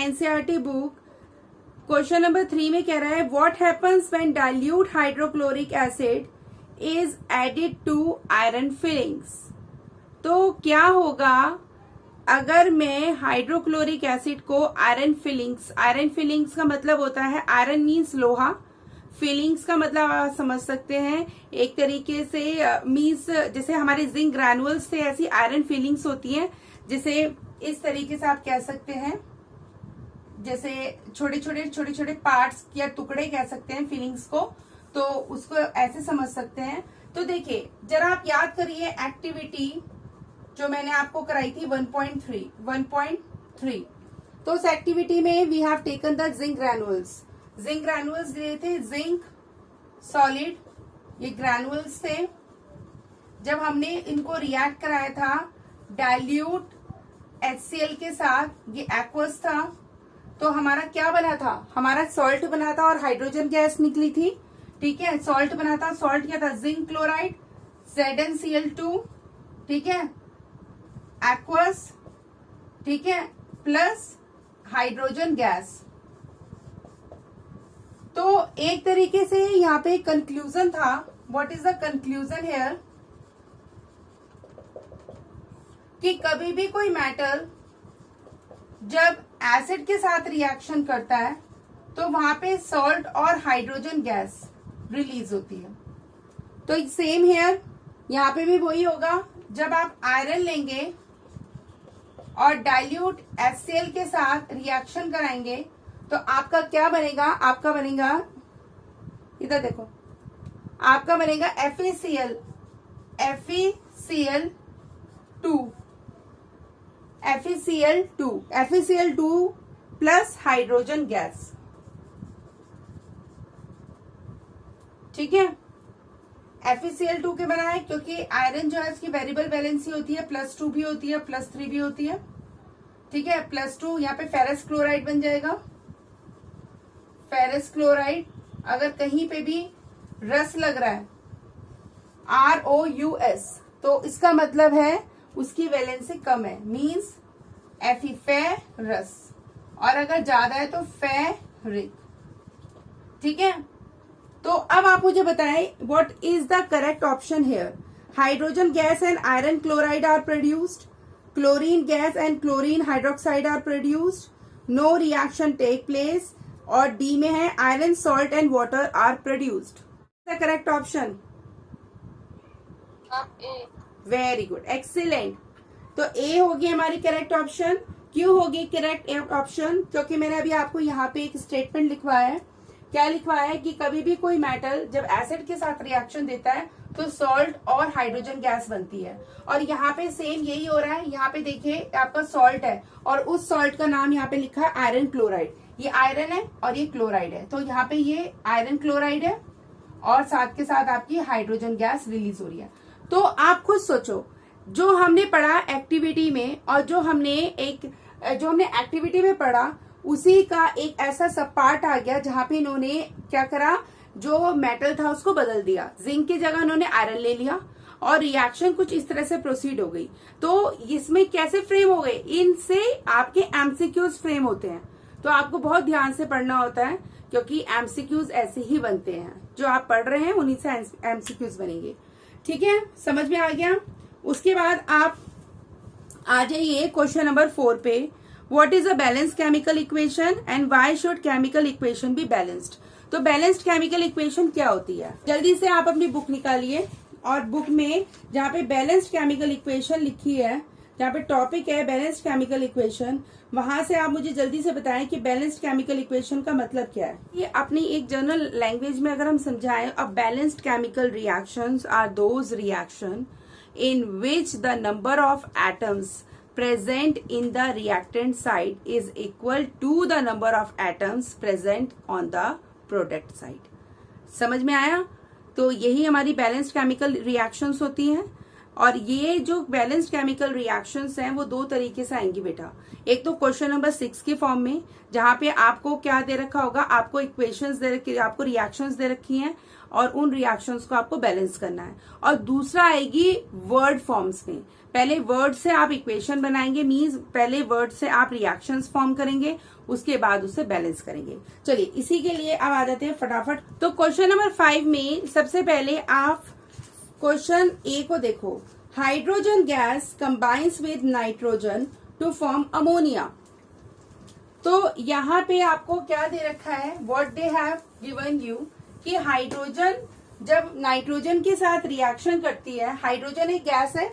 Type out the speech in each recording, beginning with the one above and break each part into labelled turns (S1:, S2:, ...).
S1: NCERT book question number 3 में कह रहा है what happens when dilute hydrochloric acid is added to iron filings. तो क्या होगा अगर मैं हाइड्रोक्लोरिक एसिड को आयरन फिलिंग्स का मतलब होता है आयरन मीन्स लोहा, फिलिंग्स का मतलब आप समझ सकते हैं एक तरीके से मीन्स जैसे हमारे जिंक ग्रैनुअल्स से ऐसी आयरन फिलिंग्स होती हैं, जिसे इस तरीके से आप कह सकते हैं, जैसे छोटे छोटे पार्ट्स या टुकड़े कह सकते हैं फिलिंग्स को, तो उसको ऐसे समझ सकते हैं। तो देखिए जरा आप याद करिए एक्टिविटी जो मैंने आपको कराई थी 1.3। तो उस एक्टिविटी में we have taken the zinc granules लिए थे, जिंक सॉलिड, ये ग्रैनुअल्स थे। जब हमने इनको रिएक्ट कराया था डाइल्यूट HCl के साथ, ये एक्वस था, तो हमारा क्या बना था, हमारा सॉल्ट बना था और हाइड्रोजन गैस निकली थी। ठीक है, सॉल्ट बना था, सॉल्ट क्या था, जिंक क्लोराइड ZnCl2, ठीक है, एक्वस, ठीक है, प्लस हाइड्रोजन गैस। तो एक तरीके से यहाँ पे कंक्लूजन था। What is the conclusion here, कि कभी भी कोई मेटल जब एसिड के साथ रिएक्शन करता है तो वहां पे सॉल्ट और हाइड्रोजन गैस रिलीज होती है। तो सेम हेयर यहाँ पे भी वही होगा, जब आप आयरन लेंगे और डाइल्यूट HCl के साथ रिएक्शन कराएंगे तो आपका क्या बनेगा, आपका बनेगा, इधर देखो, आपका बनेगा FeCl2 प्लस हाइड्रोजन गैस। ठीक है, FeCl2 के बना है क्योंकि आयरन जो है इसकी वेरिएबल वैलेंसी होती है, +2 भी होती है, +3 भी होती है। ठीक है, +2 यहाँ पे फेरस क्लोराइड बन जाएगा। फेरस क्लोराइड, अगर कहीं पे भी रस लग रहा है ROUS, तो इसका मतलब है उसकी वैलेंसी कम है, मींस Fe फेरस, और अगर ज्यादा है तो फेरिक। ठीक है, तो अब आप मुझे बताएं what is the correct option here. Hydrogen gas and iron chloride are produced, chlorine gas and chlorine hydroxide are produced, no reaction take place, और डी में है iron salt and water are produced. The correct option, very good, excellent. तो A होगी हमारी correct option. क्यों होगी correct option, क्योंकि मैंने अभी आपको यहाँ पे एक स्टेटमेंट लिखवाया है। क्या लिखवाया है कि कभी भी कोई मेटल जब एसिड के साथ रिएक्शन देता है तो सॉल्ट और हाइड्रोजन गैस बनती है, और यहाँ पे सेम यही हो रहा है। यहाँ पे देखिए आपका सॉल्ट है और उस सॉल्ट का नाम यहाँ पे लिखा है आयरन क्लोराइड। ये आयरन है और ये क्लोराइड है, तो यहाँ पे ये आयरन क्लोराइड है और साथ के साथ आपकी हाइड्रोजन गैस रिलीज हो रही है। तो आप खुद सोचो, जो हमने पढ़ा एक्टिविटी में और जो हमने एक्टिविटी में पढ़ा उसी का एक ऐसा सब पार्ट आ गया जहां पे इन्होंने क्या करा, जो मेटल था उसको बदल दिया, जिंक की जगह उन्होंने आयरन ले लिया और रिएक्शन कुछ इस तरह से प्रोसीड हो गई। तो इसमें कैसे फ्रेम हो गए, इनसे आपके एमसीक्यूज फ्रेम होते हैं। तो आपको बहुत ध्यान से पढ़ना होता है क्योंकि एमसीक्यूज ऐसे ही बनते हैं, जो आप पढ़ रहे हैं उन्हीं से एमसीक्यूज बनेंगे। ठीक है, समझ में आ गया। उसके बाद आप आ जाइए क्वेश्चन नंबर 4 पे। What is a balanced chemical equation and why should chemical equation be balanced. तो बैलेंस्ड केमिकल इक्वेशन क्या होती है, जल्दी से आप अपनी बुक निकालिए और बुक में जहाँ पे बैलेंस्ड केमिकल इक्वेशन लिखी है, जहाँ पे टॉपिक है बैलेंस्ड केमिकल इक्वेशन, वहां से आप मुझे जल्दी से बताएं कि बैलेंस्ड केमिकल इक्वेशन का मतलब क्या है। ये अपनी एक जनरल लैंग्वेज में अगर हम समझाएं, a balanced chemical reactions are those reaction in which the number of atoms present in the reactant side is equal to the number of atoms present on the product side। समझ में आया। तो यही हमारी बैलेंस्ड केमिकल रिएक्शंस होती हैं। और ये जो बैलेंस्ड केमिकल रिएक्शंस हैं वो दो तरीके से आएंगी बेटा। एक तो क्वेश्चन नंबर 6 के फॉर्म में, जहां पे आपको क्या दे रखा होगा, आपको इक्वेशंस दे रखी, आपको रिएक्शंस दे रखी हैं और उन रिएक्शंस को आपको बैलेंस करना है। और दूसरा आएगी वर्ड फॉर्म्स में। पहले वर्ड से आप इक्वेशन बनाएंगे, मींस पहले वर्ड से आप रिएक्शंस फॉर्म करेंगे, उसके बाद उसे बैलेंस करेंगे। चलिए इसी के लिए अब आ जाते हैं फटाफट। तो क्वेश्चन नंबर 5 में सबसे पहले आप क्वेश्चन ए को देखो। Hydrogen gas combines with nitrogen to form ammonia. तो यहाँ पे आपको क्या दे रखा है, what they have given you, कि हाइड्रोजन जब नाइट्रोजन के साथ रिएक्शन करती है, हाइड्रोजन एक गैस है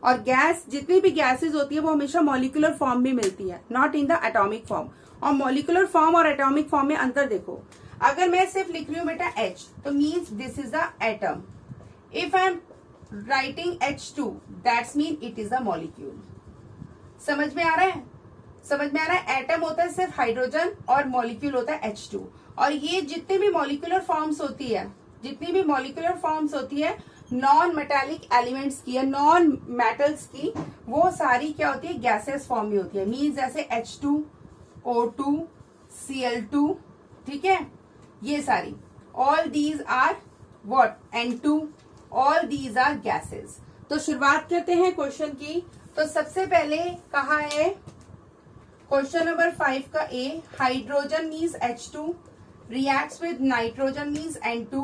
S1: और गैस, जितनी भी गैसेज होती है वो हमेशा मॉलिक्यूलर फॉर्म में मिलती है, not in the atomic form. और मॉलिक्यूलर फॉर्म और एटॉमिक फॉर्म में अंतर देखो। अगर मैं सिर्फ लिख रही हूँ बेटा H, तो means this is the atom. If I am writing H2, that's mean it is the molecule. समझ में आ रहा है? समझ में आ रहा है? एटम होता है सिर्फ हाइड्रोजन और मॉलिक्यूल होता है H2। और ये जितनी भी मॉलिक्यूलर फॉर्म्स होती है, जितनी भी मॉलिक्यूलर फॉर्म्स होती है नॉन मेटालिक एलिमेंट्स की या नॉन मेटल्स की, वो सारी क्या होती है, गैसेस फॉर्म में होती है। मीन्स जैसे H2, O2, Cl2, ठीक है, ये सारी, all these are what, N2, all these are gases. तो शुरुआत करते हैं क्वेश्चन की। तो सबसे पहले कहा है क्वेश्चन नंबर 5 का A, hydrogen means H2 reacts with nitrogen means N2.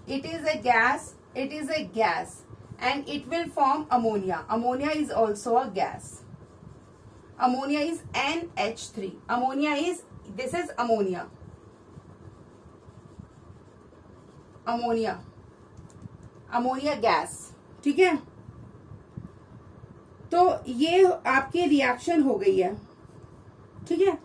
S1: It is a gas. It is a gas and it will form ammonia. Ammonia is also a gas. Ammonia is NH3. Ammonia is, this is ammonia. Ammonia. Ammonia gas. ठीक है? तो ये आपकी reaction हो गई है, ठीक है।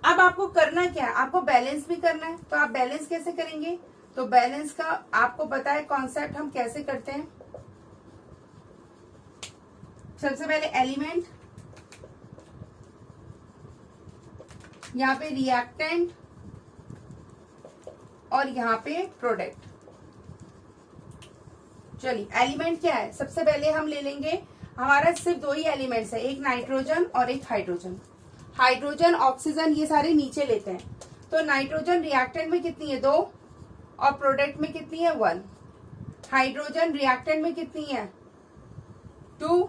S1: अब आपको करना क्या है, आपको बैलेंस भी करना है। तो आप बैलेंस कैसे करेंगे, तो बैलेंस का आपको पता है कॉन्सेप्ट हम कैसे करते हैं। सबसे पहले एलिमेंट, यहाँ पे रिएक्टेंट और यहाँ पे प्रोडक्ट। चलिए एलिमेंट क्या है, सबसे पहले हम ले लेंगे, हमारा सिर्फ दो ही एलिमेंट्स है, एक नाइट्रोजन और एक हाइड्रोजन। हाइड्रोजन, ऑक्सीजन, ये सारे नीचे लेते हैं। तो नाइट्रोजन रिएक्टेंट में कितनी है, 2, और प्रोडक्ट में कितनी है, 1। हाइड्रोजन रिएक्टेंट में कितनी है, 2,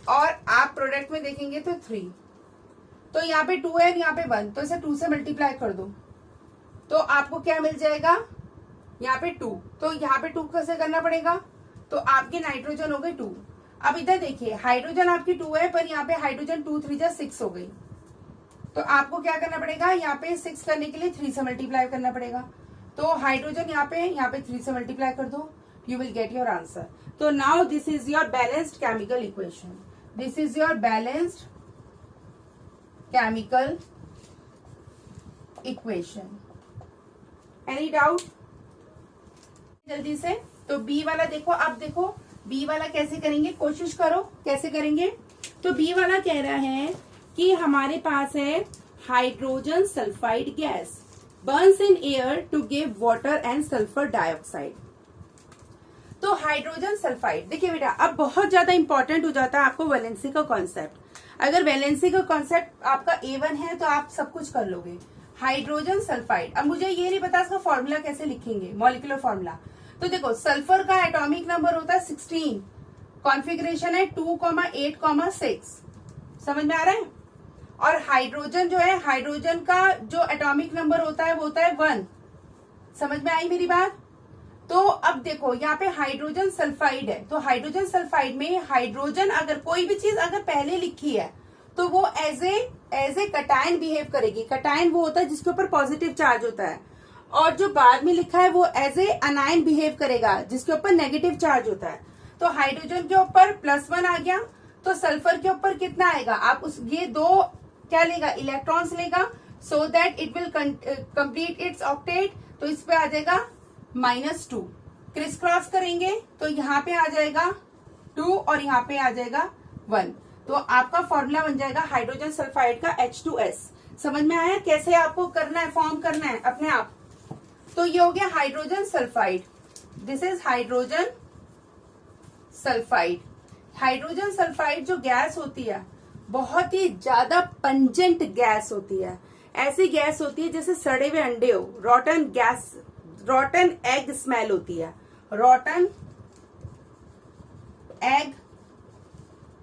S1: और आप प्रोडक्ट में देखेंगे तो 3। तो यहाँ पे 2 है, यहाँ पे 1, तो इसे 2 से मल्टीप्लाई कर दो, तो आपको क्या मिल जाएगा, यहाँ पे 2। तो यहाँ पे 2 कैसे करना पड़ेगा, तो आपके नाइट्रोजन हो गए 2। अब इधर देखिए, हाइड्रोजन आपकी 2 है, पर यहाँ पे हाइड्रोजन 2 3 6 हो गई। तो आपको क्या करना पड़ेगा, यहाँ पे 6 करने के लिए 3 से मल्टीप्लाई करना पड़ेगा। तो हाइड्रोजन यहाँ पे 3 से मल्टीप्लाई कर दो, you will get your answer. तो now this is your balanced chemical equation. This is your balanced chemical equation. Any doubt जल्दी से? तो बी वाला देखो, अब देखो बी वाला कैसे करेंगे, कोशिश करो कैसे करेंगे। तो बी वाला कह रहा है कि हमारे पास है hydrogen sulphide gas burns in air to give water and sulphur dioxide. तो हाइड्रोजन सल्फाइड, देखिए बेटा अब बहुत ज्यादा इंपॉर्टेंट हो जाता है आपको वैलेंसी का कॉन्सेप्ट। अगर वैलेंसी का कॉन्सेप्ट आपका A1 है तो आप सब कुछ कर लोगे। हाइड्रोजन सल्फाइड, अब मुझे ये नहीं पता इसका फॉर्मूला कैसे लिखेंगे, मॉलिक्यूलर फॉर्मूला। तो देखो सल्फर का एटॉमिक नंबर होता है 16, कॉन्फ़िगरेशन है 2,8,6, समझ में आ रहा है। और हाइड्रोजन जो है, हाइड्रोजन का जो एटॉमिक नंबर होता है वो होता है 1, समझ में आई मेरी बात। तो अब देखो यहाँ पे हाइड्रोजन सल्फाइड है, तो हाइड्रोजन सल्फाइड में हाइड्रोजन अगर कोई भी चीज अगर पहले लिखी है तो वो एज ए कटायन बिहेव करेगी। कटायन वो होता है जिसके ऊपर पॉजिटिव चार्ज होता है, और जो बाद में लिखा है वो एज ए अनायन बिहेव करेगा जिसके ऊपर नेगेटिव चार्ज होता है। तो हाइड्रोजन के ऊपर +1 आ गया, तो सल्फर के ऊपर कितना आएगा, आप उस ये दो क्या लेगा, इलेक्ट्रॉन्स लेगा, so that it will complete it's octet. तो इस पे आ जाएगा -2, क्रिस क्रॉस करेंगे तो यहाँ पे आ जाएगा 2 और यहाँ पे आ जाएगा 1। तो आपका फॉर्मूला बन जाएगा हाइड्रोजन सल्फाइड का H2S। समझ में आया कैसे आपको करना है, फॉर्म करना है अपने आप। तो ये हो गया hydrogen sulphide, this is hydrogen sulphide. Hydrogen sulphide जो गैस होती है बहुत ही ज्यादा पंजेंट गैस होती है। ऐसी गैस होती है जैसे सड़े हुए अंडे हो, रॉटन गैस, रॉटन एग स्मेल होती है, रॉटन egg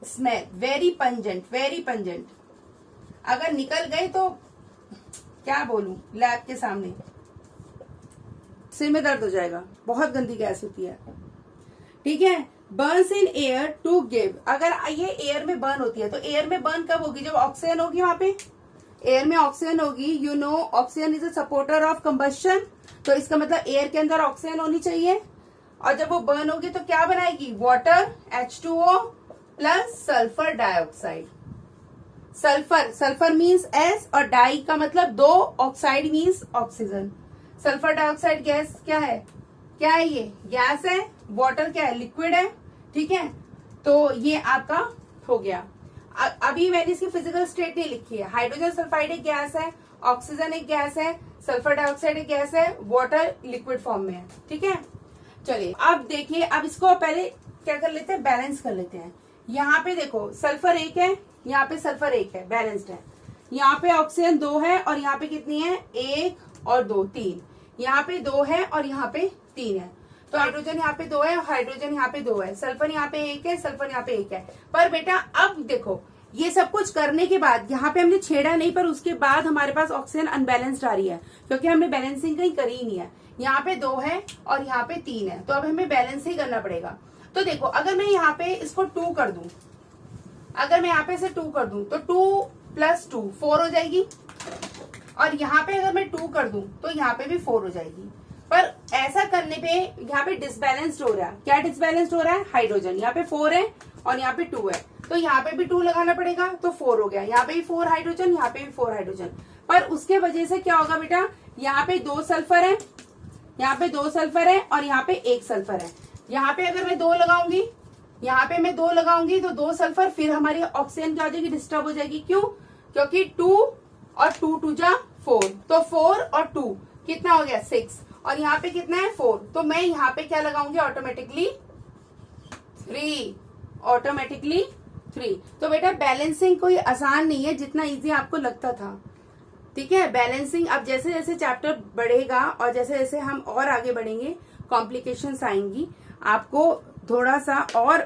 S1: smell, very pungent, very pungent. अगर निकल गए तो क्या बोलूं लैब के सामने, सिर में दर्द हो जाएगा, बहुत गंदी गैस होती है। ठीक है, burns in air to give, अगर ये एयर में बर्न होती है तो एयर में बर्न कब होगी, जब ऑक्सीजन होगी, वहां पे एयर में ऑक्सीजन होगी। You know oxygen is a supporter of combustion, तो इसका मतलब एयर के अंदर ऑक्सीजन होनी चाहिए। और जब वो बर्न होगी तो क्या बनाएगी, water H2O plus sulphur dioxide. Sulphur, sulphur means S और डाई का मतलब दो, oxide means oxygen. Sulphur dioxide gas क्या है, क्या है ये गैस है, वाटर क्या है, लिक्विड है। ठीक है, तो ये आपका हो गया। अभी मैंने इसकी फिजिकल स्टेट नहीं लिखी है। हाइड्रोजन सल्फाइड एक गैस है, ऑक्सीजन एक गैस है, सल्फर डाइऑक्साइड एक गैस है, वाटर लिक्विड फॉर्म में है। ठीक है, चलिए अब देखिए, अब इसको पहले क्या कर लेते हैं, बैलेंस कर लेते हैं। यहाँ पे देखो सल्फर एक है, यहाँ पे सल्फर एक है, बैलेंस्ड है। यहाँ पे ऑक्सीजन 2 है और यहाँ पे कितनी है, 1 और 2 3। यहाँ पे 2 है और यहाँ पे 3 है। तो हाइड्रोजन यहाँ पे 2 है, हाइड्रोजन यहाँ पे 2 है, सल्फर यहाँ पे 1 है, सल्फर यहाँ पे 1 है। पर बेटा अब देखो, ये सब कुछ करने के बाद यहाँ पे हमने छेड़ा नहीं, पर उसके बाद हमारे पास ऑक्सीजन अनबैलेंस्ड आ रही है, क्योंकि हमने बैलेंसिंग कहीं करी ही नहीं है। यहाँ पे 2 है और यहाँ पे 3 है, तो अब हमें बैलेंस ही करना पड़ेगा। तो देखो, अगर मैं यहाँ पे इसको 2 कर दूं, अगर मैं यहाँ पे से 2 कर दूं तो 2 + 2 4 हो जाएगी, और यहाँ पे अगर मैं 2 कर दूं तो यहाँ पे भी 4 हो जाएगी। पर ऐसा करने पे यहाँ पे डिसबैलेंस्ड हो रहा है। क्या डिसबैलेंस्ड हो रहा है, हाइड्रोजन। यहाँ पे 4 है और यहाँ पे 2 है, तो यहाँ पे भी 2 लगाना पड़ेगा, तो 4 हो गया। यहाँ पे भी 4 हाइड्रोजन, यहाँ पे भी 4 हाइड्रोजन। पर उसके वजह से क्या होगा बेटा, यहाँ पे 2 सल्फर है, यहाँ पे 2 सल्फर है और यहाँ पे 1 सल्फर है। यहाँ पे अगर मैं 2 लगाऊंगी, यहाँ पे मैं 2 लगाऊंगी तो 2 सल्फर, फिर हमारी ऑक्सीजन क्या हो जाएगी, डिस्टर्ब हो जाएगी। क्यों, क्योंकि 2 और 2 2 जा 4, तो 4 और 2 कितना हो गया, 6, और यहाँ पे कितना है, 4। तो मैं यहाँ पे क्या लगाऊंगी, ऑटोमेटिकली 3, ऑटोमेटिकली 3। तो बेटा बैलेंसिंग कोई आसान नहीं है जितना इजी आपको लगता था। ठीक है, बैलेंसिंग अब जैसे जैसे चैप्टर बढ़ेगा और जैसे जैसे हम और आगे बढ़ेंगे, कॉम्प्लिकेशंस आएंगी, आपको थोड़ा सा और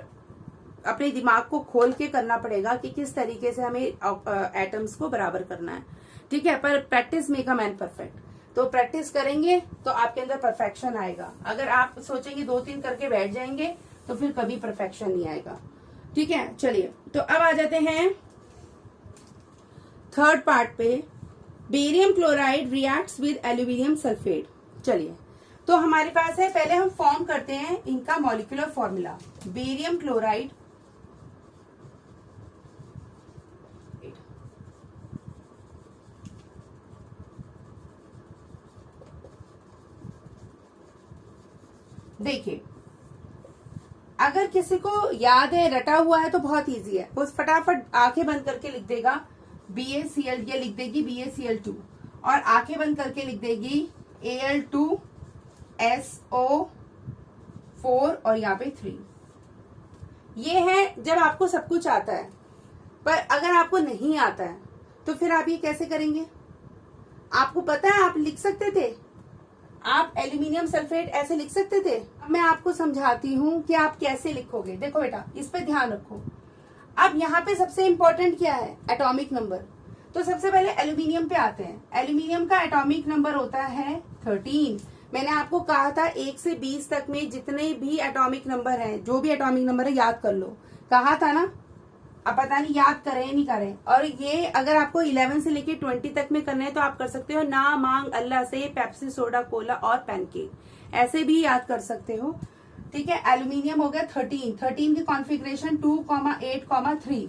S1: अपने दिमाग को खोल के करना पड़ेगा कि किस तरीके से हमें एटम्स को बराबर करना है। ठीक है, पर practice make a man perfect. तो प्रैक्टिस करेंगे तो आपके अंदर परफेक्शन आएगा। अगर आप सोचेंगे 2-3 करके बैठ जाएंगे तो फिर कभी परफेक्शन नहीं आएगा। ठीक है, चलिए तो अब आ जाते हैं थर्ड पार्ट पे। Barium chloride reacts with aluminium sulphate. चलिए, तो हमारे पास है, पहले हम फॉर्म करते हैं इनका मॉलिक्यूलर फॉर्मूला। बेरियम क्लोराइड देखिए, अगर किसी को याद है, रटा हुआ है तो बहुत इजी है, वो फटाफट आंखें बंद करके लिख देगा BaCl, ये लिख देगी BaCl2, और आंखें बंद करके लिख देगी Al2SO4 और यहाँ पे 3। ये है जब आपको सब कुछ आता है। पर अगर आपको नहीं आता है तो फिर आप ये कैसे करेंगे, आपको पता है आप लिख सकते थे, आप एल्यूमिनियम सल्फेट ऐसे लिख सकते थे। अब मैं आपको समझाती हूँ कि आप कैसे लिखोगे। देखो बेटा, इस पे ध्यान रखो। अब यहाँ पे सबसे इंपॉर्टेंट क्या है, एटॉमिक नंबर। तो सबसे पहले एल्यूमिनियम पे आते हैं। एल्यूमिनियम का एटॉमिक नंबर होता है 13। मैंने आपको कहा था 1 से 20 तक में जितने भी एटॉमिक नंबर हैं, जो भी एटॉमिक नंबर है याद कर लो, कहा था ना। अब पता नहीं याद करें नहीं करें। और ये अगर आपको 11 से लेके 20 तक में करना है तो आप कर सकते हो, ना मांग अल्लाह से, पेप्सी, सोडा, कोला और पैनकेक, ऐसे भी याद कर सकते हो। ठीक है, एल्यूमिनियम हो गया 13 की कॉन्फ़िगरेशन 2,8,3।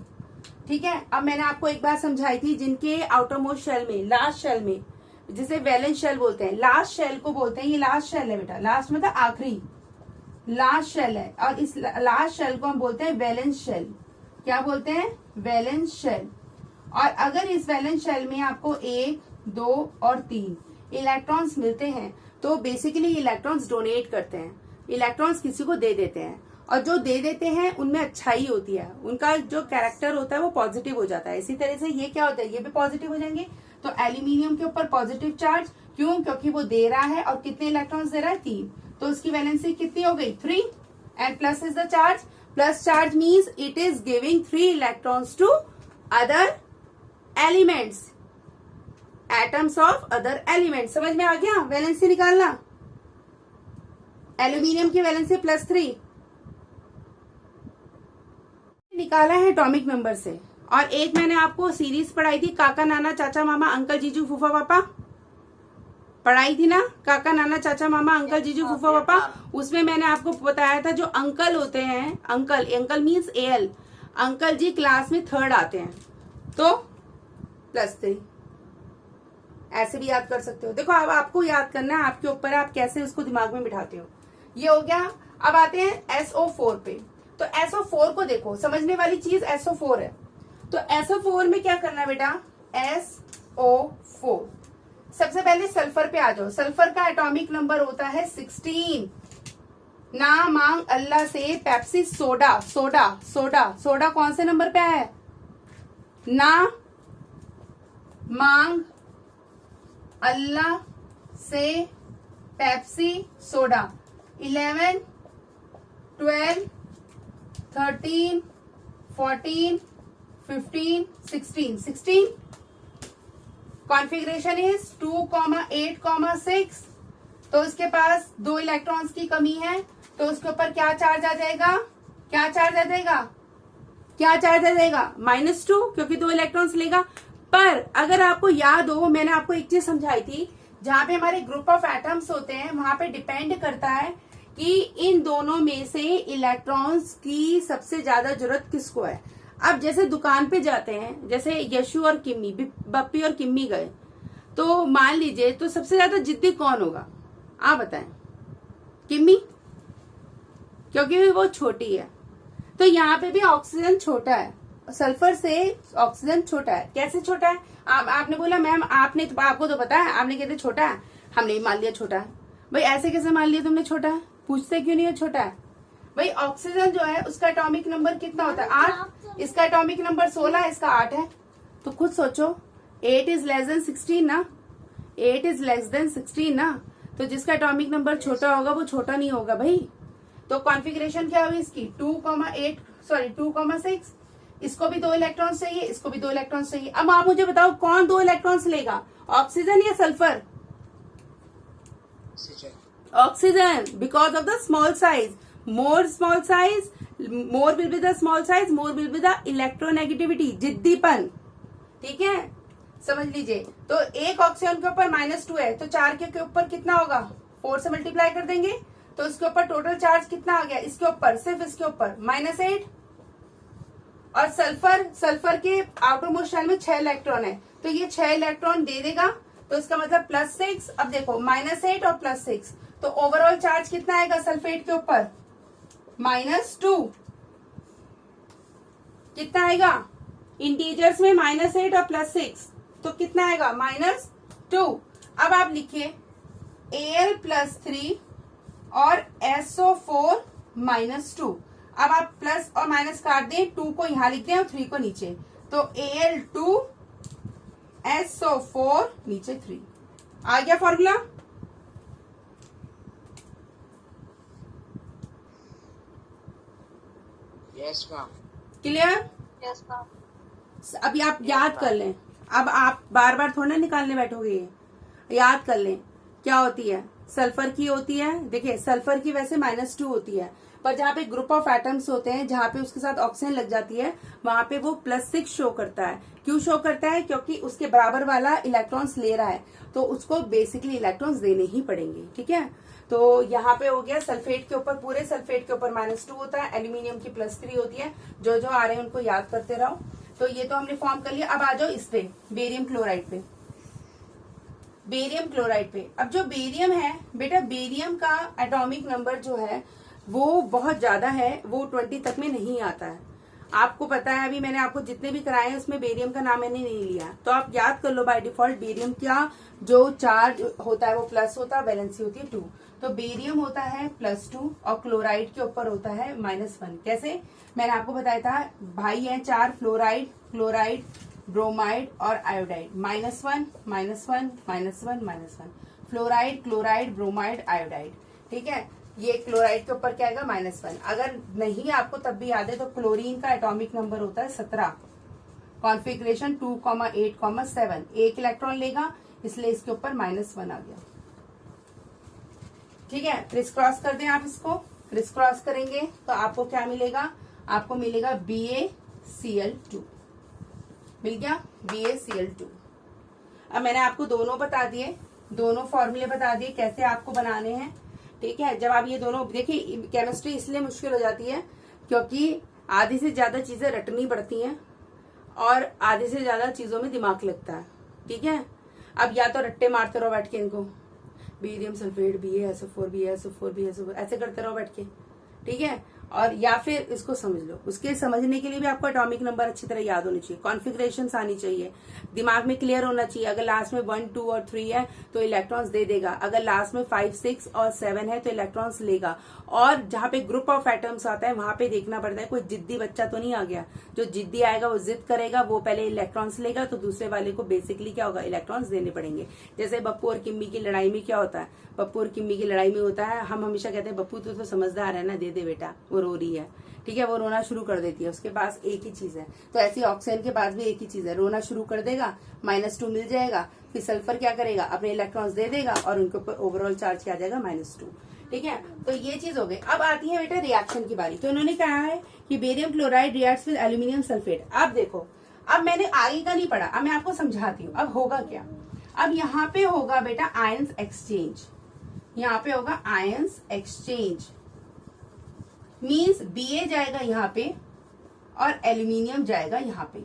S1: ठीक है, अब मैंने आपको एक बात समझाई थी, जिनके आउटरमोस्ट शेल में, लास्ट शेल में, जिसे वैलेंस शेल बोलते हैं, लास्ट शेल को बोलते हैं, ये लास्ट शेल है बेटा, लास्ट मतलब आखिरी, लास्ट शेल है, और इस लास्ट शेल को हम बोलते हैं वैलेंस शेल। क्या बोलते हैं, वैलेंस शेल। और अगर इस वैलेंस शेल में आपको 1, 2 और 3 इलेक्ट्रॉन्स मिलते हैं तो बेसिकली इलेक्ट्रॉन्स डोनेट करते हैं, इलेक्ट्रॉन्स किसी को दे देते हैं। और जो दे देते हैं उनमें अच्छाई होती है, उनका जो कैरेक्टर होता है वो पॉजिटिव हो जाता है। इसी तरह से ये क्या होता है, ये भी पॉजिटिव हो जाएंगे। तो एल्यूमिनियम के ऊपर पॉजिटिव चार्ज, क्यों? क्योंकि वो दे रहा है और कितने इलेक्ट्रॉन्स दे रहा है, 3, तो उसकी वैलेंसी कितनी हो गई, 3, and plus is the charge, plus charge means it is giving 3 electrons to other elements, atoms of other elements. समझ में आ गया? वैलेंसी निकालना, एल्यूमिनियम की वैलेंसी +3 निकाला है एटॉमिक नंबर से। और एक मैंने आपको सीरीज पढ़ाई थी, काका नाना चाचा मामा अंकल जीजू फूफा पापा, पढ़ाई थी ना, काका नाना चाचा मामा अंकल जीजू फूफा पापा। उसमें मैंने आपको बताया था जो अंकल होते हैं, अंकल मीन्स AL, अंकल जी क्लास में 3rd आते हैं तो +3, ऐसे भी याद कर सकते हो। देखो अब आपको याद करना है, आपके ऊपर है आप कैसे उसको दिमाग में बिठाते हो। ये हो गया। अब आते हैं SO4 पे। तो SO4 को देखो, समझने वाली चीज SO4 है। तो SO4 में क्या करना है बेटा, SO4 सबसे पहले सल्फर पे आ जाओ। सल्फर का एटॉमिक नंबर होता है 16। ना मांग अल्लाह से पेप्सी सोडा, सोडा कौन से नंबर पे है, ना मांग अल्लाह से पेप्सी सोडा 11, 12, 13, 14, 15, 16 कॉन्फ़िगरेशन इज 2,8,6। तो इसके पास 2 इलेक्ट्रॉन्स की कमी है, तो उसके ऊपर क्या चार्ज आ जाएगा, क्या चार्ज आ जाएगा, क्या चार्ज आ जाएगा, -2, क्योंकि 2 इलेक्ट्रॉन्स लेगा। पर अगर आपको याद हो, मैंने आपको एक चीज समझाई थी, जहां पे हमारे ग्रुप ऑफ एटम्स होते हैं वहां पे डिपेंड करता है कि इन दोनों में से इलेक्ट्रॉन्स की सबसे ज्यादा जरूरत किसको है। अब जैसे दुकान पे जाते हैं, जैसे यशु और किम्मी, बप्पी और किम्मी गए, तो मान लीजिए तो सबसे ज्यादा जिद्दी कौन होगा, आप बताएं, किम्मी, क्योंकि वो छोटी है। तो यहाँ पे भी ऑक्सीजन छोटा है, सल्फर से ऑक्सीजन छोटा है। कैसे छोटा है? आपने बोला मैम आपने तो, आपको तो पता है, आपने कहते छोटा है, हमने मान लिया छोटा है। भाई ऐसे कैसे मान लिया तुमने छोटा है, पूछते क्यों नहीं है छोटा है? भाई ऑक्सीजन जो है उसका एटॉमिक नंबर कितना होता है, 8, इसका एटॉमिक नंबर 16 है, इसका 8 है। तो खुद सोचो, 8 इज लेस देन 16 ना, 8 इज लेस देन 16 ना, तो जिसका एटॉमिक नंबर छोटा होगा वो छोटा नहीं होगा भाई। तो कॉन्फ़िगरेशन क्या हुई इसकी, 2,6, इसको भी 2 इलेक्ट्रॉन्स चाहिए, इसको भी 2 इलेक्ट्रॉन्स चाहिए। अब आप मुझे बताओ कौन 2 इलेक्ट्रॉन्स लेगा, ऑक्सीजन या sulphur? Oxygen, because of the small size, more small size, more will be the small size, more will be the electronegativity, जिद्दीपन। ठीक है, समझ लीजिए। तो एक ऑक्सीजन के ऊपर -2 है, तो 4 के ऊपर कितना होगा, 4 से मल्टीप्लाई कर देंगे, तो इसके ऊपर टोटल चार्ज कितना आ गया, इसके ऊपर, सिर्फ इसके ऊपर -8। और सल्फर के आउटर मोस्ट शेल में 6 इलेक्ट्रॉन है, तो ये 6 इलेक्ट्रॉन दे देगा, तो इसका मतलब +6। अब देखो -8 और +6, तो ओवरऑल चार्ज कितना आएगा सल्फेट के ऊपर, -2। कितना आएगा, इंटीजर्स में -8 और +6, तो कितना आएगा, -2। अब आप लिखिए Al+3 और SO4 -2। अब आप प्लस और माइनस काट दें, 2 को यहां लिख दें और 3 को नीचे, तो Al2 SO4 नीचे 3 आ गया formula.
S2: Yes ma'am,
S1: clear?
S2: Yes ma'am.
S1: अभी आप याद कर लें, अब आप बार बार थोड़ा निकालने बैठोगे, याद कर लें क्या होती है, सल्फर की होती है। देखिए सल्फर की वैसे -2 होती है, पर जहाँ पे ग्रुप ऑफ एटम्स होते हैं, जहाँ पे उसके साथ ऑक्सीजन लग जाती है, वहां पे वो +6 शो करता है। क्यों शो करता है? क्योंकि उसके बराबर वाला इलेक्ट्रॉन्स ले रहा है, तो उसको बेसिकली इलेक्ट्रॉन्स देने ही पड़ेंगे। ठीक है, तो यहाँ पे हो गया सल्फेट के ऊपर, पूरे सल्फेट के ऊपर -2 होता है, एल्यूमिनियम की +3 होती है। जो जो आ रहे हैं उनको याद करते रहो। तो ये तो हमने फॉर्म कर लिया। अब आ जाओ इस पे, बेरियम क्लोराइड पे। बेरियम क्लोराइड पे, अब जो बेरियम है बेटा, बेरियम का एटॉमिक नंबर जो है वो बहुत ज्यादा है, वो 20 तक में नहीं आता है। आपको पता है अभी मैंने आपको जितने भी कराए हैं उसमें बेरियम का नाम मैंने नहीं लिया, तो आप याद कर लो बाय डिफॉल्ट बेरियम क्या जो चार्ज होता है वो प्लस होता है, वैलेंसी होती है 2, तो बेरियम होता है +2 और क्लोराइड के ऊपर होता है -1। कैसे? मैंने आपको बताया था भाई है 4 फ्लोराइड, क्लोराइड, ब्रोमाइड और iodide, -1 -1 -1 -1, fluoride, chloride, bromide, iodide. ठीक है, ये क्लोराइड के ऊपर क्या आएगा -1। अगर नहीं आपको तब भी याद है तो क्लोरीन का एटॉमिक नंबर होता है 17, कॉन्फ़िगरेशन 2,8,7, एक इलेक्ट्रॉन लेगा इसलिए इसके ऊपर -1 आ गया। ठीक है, क्रिस क्रॉस कर दें आप इसको, क्रिस क्रॉस करेंगे तो आपको क्या मिलेगा? आपको मिलेगा BaCl2, मिल गया BaCl2। अब मैंने आपको दोनों बता दिए, दोनों फॉर्मूले बता दिए कैसे आपको बनाने हैं। ठीक है, जब आप ये दोनों देखिए, केमिस्ट्री इसलिए मुश्किल हो जाती है क्योंकि आधी से ज्यादा चीजें रटनी पड़ती हैं और आधी से ज्यादा चीजों में दिमाग लगता है। ठीक है, अब या तो रट्टे मारते रहो बैठ के इनको, barium sulphate, BaSO4 BaSO4 BaSO4 ऐसे करते रहो बैठ के। ठीक है, और या फिर इसको समझ लो। उसके समझने के लिए भी आपको एटॉमिक नंबर अच्छी तरह याद होनी चाहिए, कॉन्फ़िगरेशंस आनी चाहिए, दिमाग में क्लियर होना चाहिए। अगर लास्ट में 1, 2 और 3 है तो इलेक्ट्रॉन्स दे देगा, अगर लास्ट में 5, 6 और 7 है तो इलेक्ट्रॉन्स लेगा। और जहां पे ग्रुप ऑफ एटम्स आता है वहां पे देखना पड़ता है कोई जिद्दी बच्चा तो नहीं आ गया। जो जिद्दी आएगा वो जिद करेगा, वो पहले इलेक्ट्रॉन्स लेगा तो दूसरे वाले को बेसिकली क्या होगा, इलेक्ट्रॉन्स देने पड़ेंगे। जैसे बप्पू और किम्मी की लड़ाई में क्या होता है, बप्पू और किम्मी की लड़ाई में होता है, हम हमेशा कहते हैं बप्पू तो समझदार है ना, दे दे बेटा, वो रो रही है। ठीक है, वो रोना शुरू कर देती है, उसके पास एक ही चीज है। तो ऐसी ऑक्सीजन के पास भी एक ही चीज है, रोना शुरू कर देगा, -2 मिल जाएगा, फिर सल्फर क्या करेगा, अपने इलेक्ट्रॉन्स दे देगा और उनके ऊपर ओवरऑल चार्ज क्या आ जाएगा, -2। ठीक है, तो ये चीज हो गई। अब आती है बेटा रिएक्शन की बारी। तो इन्होंने कहा है कि barium chloride reacts with aluminium sulphate. अब देखो, अब मैंने आगे का नहीं पढ़ा, अब मैं आपको समझाती हूँ। अब होगा क्या, अब यहाँ पे होगा बेटा आयंस एक्सचेंज, यहाँ पे होगा आयंस एक्सचेंज, मीन्स Ba जाएगा यहाँ पे और एल्यूमिनियम जाएगा यहाँ पे।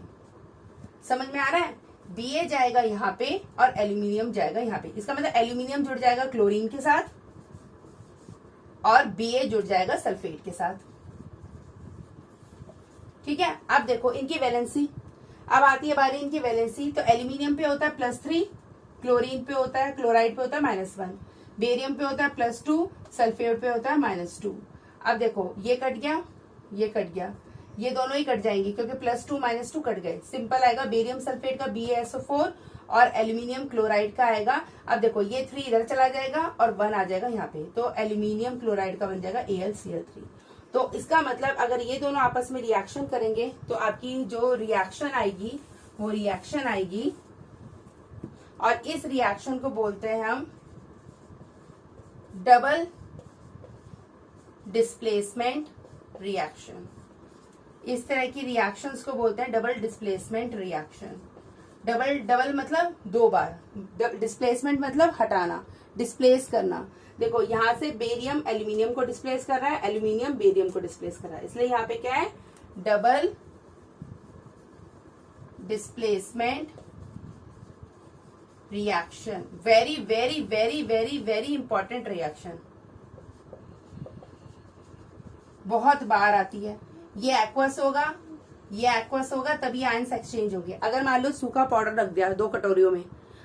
S1: समझ में आ रहा है? Ba जाएगा यहाँ पे और एल्यूमिनियम जाएगा यहाँ पे। इसका मतलब एल्यूमिनियम जुड़ जाएगा क्लोरीन के साथ और Ba जुड़ जाएगा सल्फेट के साथ। ठीक है, अब देखो इनकी वैलेंसी, अब आती है बारी इनकी वैलेंसी। तो एल्यूमिनियम पे होता है +3, क्लोरीन पे होता है, क्लोराइड पे होता है -1, बेरियम पे होता है +2, सल्फेट पे होता है -2। अब देखो ये कट गया, ये कट गया, ये दोनों ही कट जाएंगे क्योंकि +2 -2 कट गए। सिंपल आएगा बेरियम सल्फेट का BaSO4 और एल्यूमिनियम क्लोराइड का आएगा। अब देखो ये 3 इधर चला जाएगा और 1 आ जाएगा यहाँ पे, तो एल्यूमिनियम क्लोराइड का बन जाएगा AlCl3। तो इसका मतलब अगर ये दोनों आपस में रिएक्शन करेंगे तो आपकी जो रिएक्शन आएगी वो रिएक्शन आएगी, और इस रिएक्शन को बोलते हैं हम डबल डिस्प्लेसमेंट रिएक्शन। इस तरह की रिएक्शंस को बोलते हैं डबल डिस्प्लेसमेंट रिएक्शन। डबल मतलब 2 बार, डिस्प्लेसमेंट मतलब हटाना, डिस्प्लेस करना। देखो यहाँ से बेरियम एल्यूमिनियम को डिस्प्लेस कर रहा है, एल्यूमिनियम बेरियम को डिस्प्लेस कर रहा है, इसलिए यहाँ पे क्या है, double displacement reaction. Very very very very very important reaction, बहुत बार आती है। ये एक्वस होगा, ये एक्वस होगा, तभी आयंस एक्सचेंज होगी। अगर मान लो सूखा पाउडर रख दिया 2 कटोरियों में,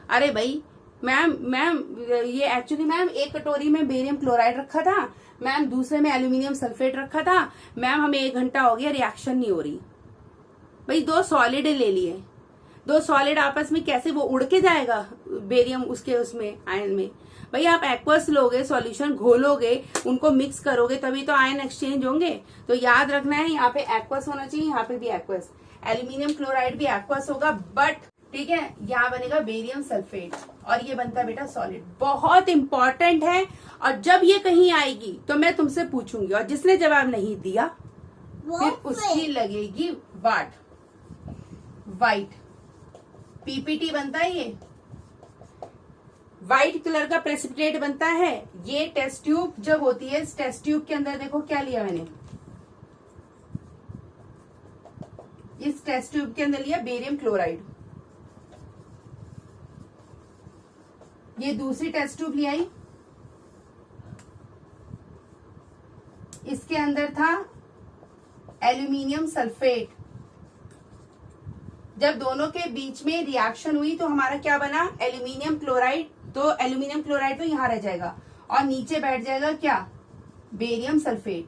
S1: अरे भाई मैम ये एक्चुअली मैम एक कटोरी में बेरियम क्लोराइड रखा था मैम, दूसरे में एल्यूमिनियम सल्फेट रखा था मैम, हमें 1 घंटा हो गया रिएक्शन नहीं हो रही। भाई 2 सॉलिड ले लिए, 2 सॉलिड आपस में कैसे वो उड़ के जाएगा बेरियम उसके उसमें आयन में। भाई आप एक्वस लोगे, सॉल्यूशन घोलोगे, उनको मिक्स करोगे तभी तो आयन एक्सचेंज होंगे। तो याद रखना है यहाँ पे एक्वस होना चाहिए, यहाँ पे भी एक्वस, एल्यूमिनियम क्लोराइड भी एक्वस होगा, बट ठीक है यहाँ बनेगा बेरियम सल्फेट और ये बनता है बेटा सॉलिड। बहुत इंपॉर्टेंट है, और जब ये कहीं आएगी तो मैं तुमसे पूछूंगी और जिसने जवाब नहीं दिया फिर उसकी लगेगी वाइट। पीपीटी बनता है, ये व्हाइट कलर का प्रेसिपिटेट बनता है। ये टेस्ट ट्यूब जब होती है, इस टेस्ट ट्यूब के अंदर देखो क्या लिया मैंने, इस टेस्ट ट्यूब के अंदर लिया बेरियम क्लोराइड। ये दूसरी टेस्ट ट्यूब ले आई, इसके अंदर था एल्यूमिनियम सल्फेट। जब दोनों के बीच में रिएक्शन हुई तो हमारा क्या बना, एल्यूमिनियम क्लोराइड। तो एल्यूमिनियम क्लोराइड तो यहाँ रह जाएगा और नीचे बैठ जाएगा क्या, बेरियम सल्फेट,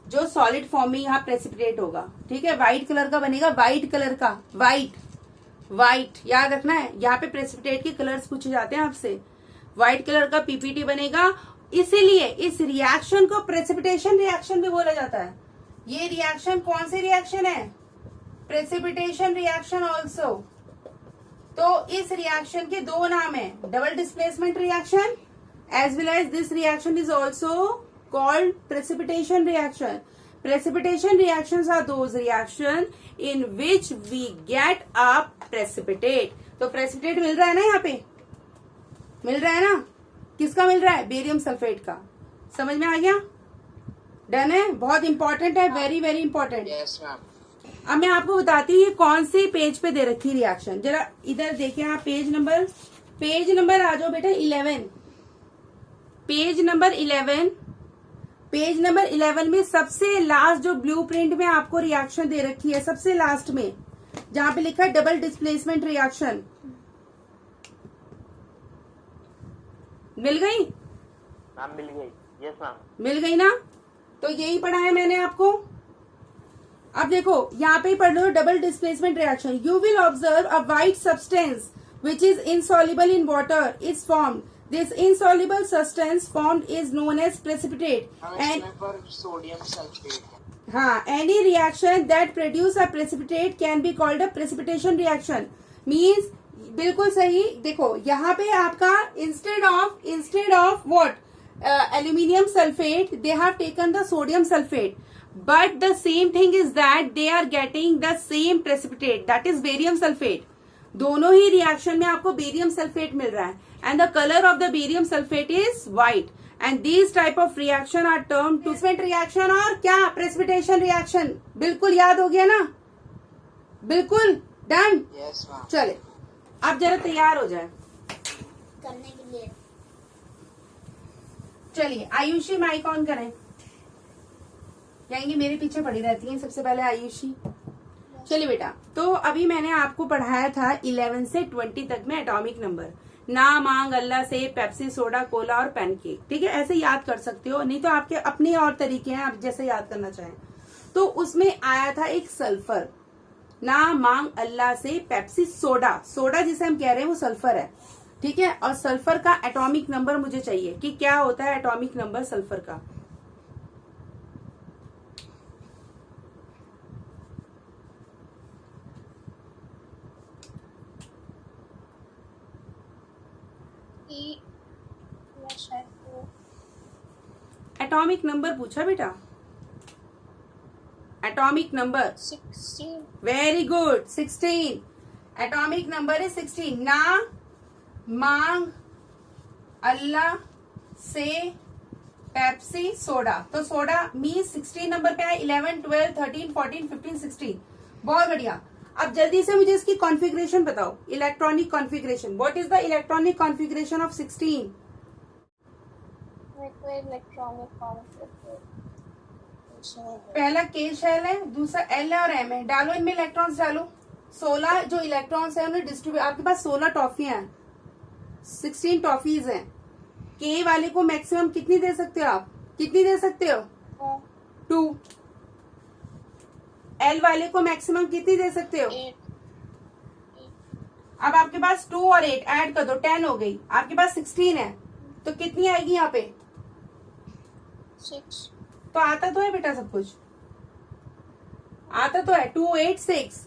S1: जो सॉलिड फॉर्म में यहाँ प्रेसिपिटेट होगा। ठीक है, व्हाइट कलर का बनेगा, व्हाइट कलर का, व्हाइट याद रखना है। यहाँ पे प्रेसिपिटेट के कलर्स पूछे जाते हैं आपसे। व्हाइट कलर का पीपीटी बनेगा, इसीलिए इस रिएक्शन को प्रेसिपिटेशन रिएक्शन भी बोला जाता है। ये रिएक्शन कौन सी रिएक्शन है, प्रेसिपिटेशन रिएक्शन ऑल्सो। तो इस रिएक्शन के दो नाम है, double displacement reaction as well as this reaction is also called precipitation reaction. Precipitation reactions are those reaction in which we get a precipitate. तो precipitate मिल रहा है ना, यहाँ पे मिल रहा है ना, किसका मिल रहा है, बेरियम सल्फेट का। समझ में आ गया, डन है, बहुत इंपॉर्टेंट है, very very important.
S2: Yes ma'am.
S1: अब मैं आपको बताती हूँ ये कौन सी पेज पे दे रखी रिएक्शन। जरा इधर देखें आप, पेज नंबर आ जाओ बेटा 11, पेज नंबर 11 में सबसे लास्ट जो ब्लूप्रिंट में आपको रिएक्शन दे रखी है, सबसे लास्ट में जहां पे लिखा है डबल डिस्प्लेसमेंट रिएक्शन, मिल गई
S3: मैम? मिल गई। Yes ma'am.
S1: मिल गई ना, तो यही पढ़ा है मैंने आपको। अब देखो यहाँ पे पढ़ लो, double displacement reaction. You will observe a white substance which is insoluble in water is formed. This insoluble substance formed is known as precipitate. And
S2: sodium sulphate.
S1: हाँ, any reaction that produce a precipitate can be called a precipitation reaction. Means बिल्कुल सही। देखो यहाँ पे आपका instead of what aluminium sulfate, they have taken the sodium sulfate. But the same thing is that they are getting the same precipitate, that is barium sulfate. दोनों ही reaction में आपको barium sulphate मिल रहा है, and the colour of the barium sulphate is white. And these type of reaction are term displacement reaction और क्या, precipitation reaction. बिल्कुल याद हो गया ना, बिल्कुल डन।
S2: Yes ma'am.
S1: चले अब जरा तैयार हो जाए
S4: करने के लिए।
S1: चलिए आयुषी माइक ऑन करें, कहेंगी मेरे पीछे पड़ी रहती है। सबसे पहले आयुषी, चलिए बेटा, तो अभी मैंने आपको पढ़ाया था 11 से 20 तक में एटॉमिक नंबर, ना मांग अल्लाह से, पेप्सी, सोडा, कोला और पैनकेक। ठीक है, ऐसे याद कर सकते हो, नहीं तो आपके अपने और तरीके हैं, आप जैसे याद करना चाहें। तो उसमें आया था एक सल्फर, ना मांग अल्लाह से, पेप्सी, सोडा जिसे हम कह रहे हैं वो सल्फर है। ठीक है, और सल्फर का एटॉमिक नंबर मुझे चाहिए कि क्या होता है एटॉमिक नंबर सल्फर का। एटॉमिक नंबर पूछा बेटा, atomic number
S4: 16।
S1: Very good, 16। Atomic number is 16। ना मांग अल्लाह से, पेप्सी, सोडा। तो सोडा मीन्स 16 नंबर पे है, 11, 12, 13, 14, 15, 16। बहुत बढ़िया। अब जल्दी से मुझे इसकी कॉन्फ़िगरेशन बताओ, electronic configuration. What is the electronic configuration of 16?
S4: Electronic
S1: पहला के शेल है, दूसरा एल है और एम है। डालो इनमें इलेक्ट्रॉन्स डालो। 16 जो इलेक्ट्रॉन्स है उन्हें डिस्ट्रीब्यूट, आपके पास 16 टॉफियां हैं, 16 टॉफीज हैं। के वाले को मैक्सिमम कितनी दे सकते हो आप, कितनी दे सकते हो? 2। एल वाले को मैक्सिमम कितनी दे सकते हो?
S4: 8।
S1: अब आपके पास 2 और 8 ऐड कर दो, 10 हो गई। आपके पास 16 है, तो कितनी आएगी यहाँ पे?
S4: 6।
S1: तो आता तो है बेटा, सब कुछ आता तो है। 2, 8, 6।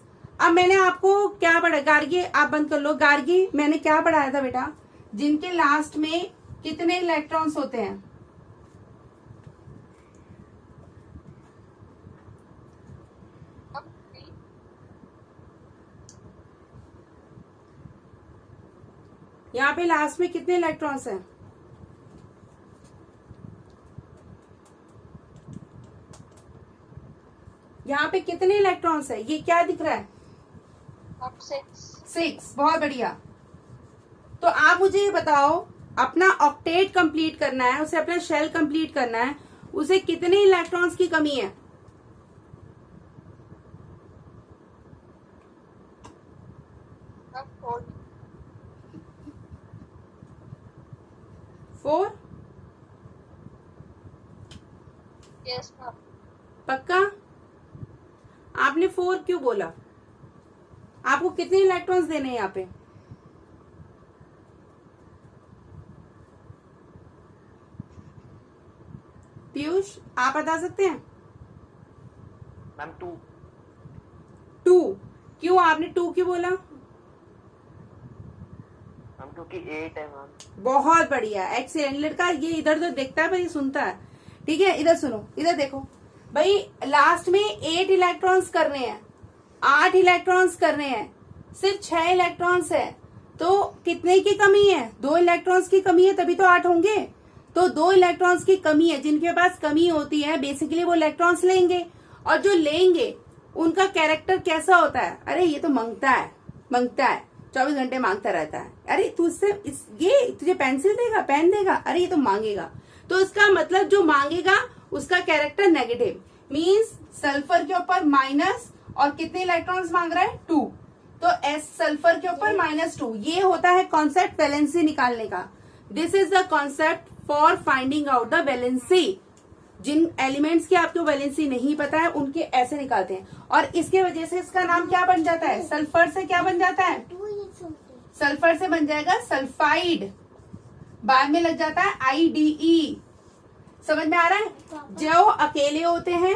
S1: अब मैंने आपको क्या पढ़ा, गार्गी आप बंद कर लो। गार्गी मैंने क्या पढ़ाया था बेटा, जिनके लास्ट में कितने इलेक्ट्रॉन्स होते हैं? यहाँ पे लास्ट में कितने इलेक्ट्रॉन्स हैं? यहाँ पे कितने इलेक्ट्रॉन्स है? ये क्या दिख रहा है? 6। बहुत बढ़िया। तो आप मुझे ये बताओ, अपना ऑक्टेट कंप्लीट करना है, उसे अपना शेल कंप्लीट करना है, उसे कितने इलेक्ट्रॉन्स की कमी है? 4?
S4: Yes ma'am.
S1: पक्का? आपने 4 क्यों बोला? आपको कितने इलेक्ट्रॉन्स देने हैं यहाँ पे? पीयूष, आप बता सकते हैं?
S3: मैम 2।
S1: 2 क्यों? आपने 2 क्यों बोला?
S3: मैम क्योंकि 8 है मैम।
S1: बहुत बढ़िया, एक्सीलेंट। लड़का ये इधर तो देखता है पर ये सुनता है। ठीक है, इधर सुनो, इधर देखो भाई, लास्ट में 8 इलेक्ट्रॉन्स करने हैं, 8 इलेक्ट्रॉन्स करने हैं, सिर्फ 6 इलेक्ट्रॉन्स है, तो कितने की कमी है? 2 इलेक्ट्रॉन्स की कमी है, तभी तो 8 होंगे। तो 2 इलेक्ट्रॉन्स की कमी है। जिनके पास कमी होती है बेसिकली वो इलेक्ट्रॉन्स लेंगे, और जो लेंगे उनका कैरेक्टर कैसा होता है? अरे ये तो मांगता है, 24 घंटे मांगता रहता है। अरे तू इससे ये तुझे पेंसिल देगा, पेन देगा, अरे ये तो मांगेगा। तो इसका मतलब जो मांगेगा उसका कैरेक्टर नेगेटिव, मींस सल्फर के ऊपर माइनस, और कितने इलेक्ट्रॉन्स मांग रहा है? 2। तो एस सल्फर के ऊपर -2। ये होता है कॉन्सेप्ट वैलेंसी निकालने का। This is the concept for finding out the valency. जिन एलिमेंट्स की आपको वैलेंसी नहीं पता है उनके ऐसे निकालते हैं, और इसके वजह से इसका नाम क्या बन जाता है? सल्फर से क्या बन जाता है? सल्फर से बन जाएगा सल्फाइड, बाद में लग जाता है IDE। समझ में आ रहा है? जो अकेले होते हैं